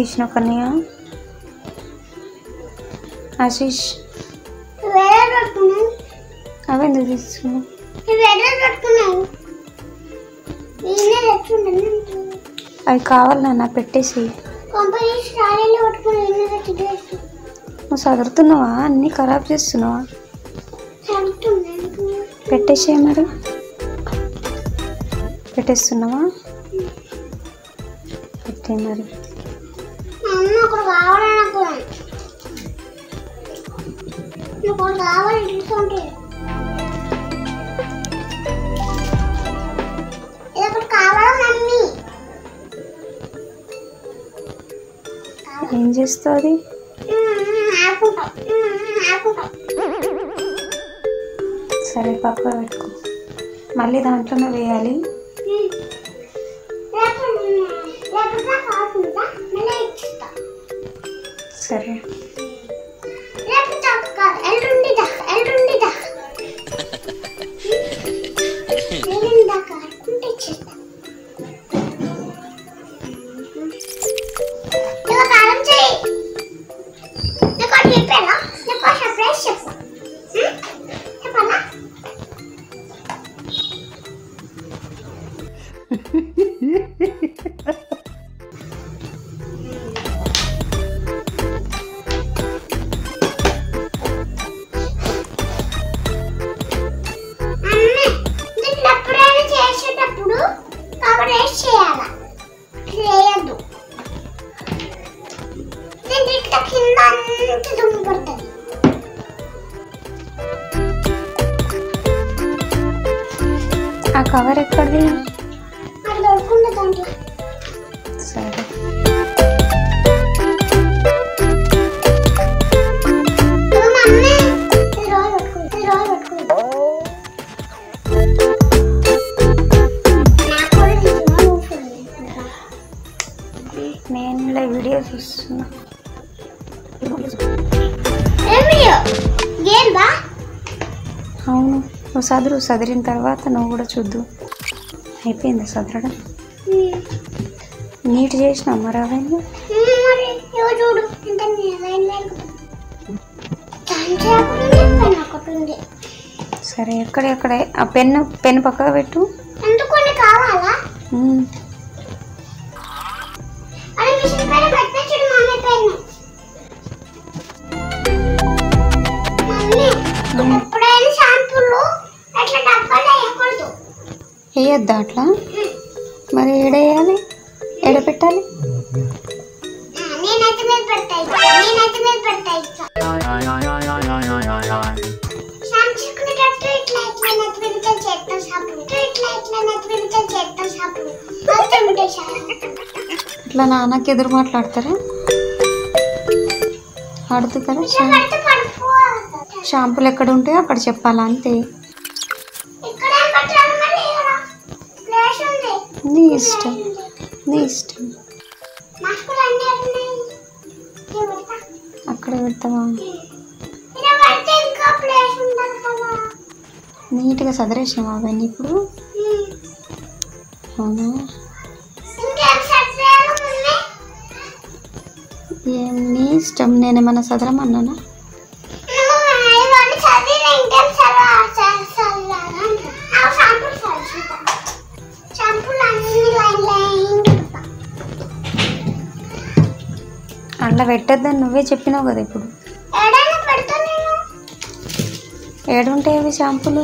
తీసినావు కన్నయ్య? ఆశీష్ అవెందుకు తీసుకున్నావు? అవి కావాలి నాన్న, పెట్టేసి. నువ్వు చదువుతున్నావా? అన్నీ ఖరాబ్ చేస్తున్నావా? పెట్టేసే మరి. పెట్టేస్తున్నావా? పెట్టే మరి. ఏం చేస్తావు అది? సరే పక్క పెట్టుకో, మళ్ళీ దాంట్లోనే వేయాలి. సరే ఆ కవర్ ఎక్కడిది? సరే నేను వీడియో చూస్తున్నా. అవును, నువ్వు చదిరిన తర్వాత నువ్వు కూడా చూద్దు. అయిపోయింది చదరడం? నీట్ చేసిన మరి అవన్నీ. సరే ఎక్కడ ఆ పెన్ను పక్కకు పెట్టు. వేయద్దా అట్లా? మరి ఏడేయాలి, ఏడ పెట్టాలి? ఇట్లా నాన్నకి ఎదురు మాట్లాడతారా? ఆడుతు కదా. షాంపూలు ఎక్కడ ఉంటాయో అక్కడ చెప్పాలా, అంతే. నీ ఇష్టం, నీ ఇష్టం. అక్కడ పెడతావా? నీట్గా చదివేసినావా అవన్నీ ఇప్పుడు? అవునా? ఏం నీ ఇష్టం. నేనేమన్నా చదవమన్నానా? అట్లా పెట్టద్దని నువ్వే చెప్పినావు కదా ఇప్పుడు. ఏడుంటాయి అవి షాంపూలు?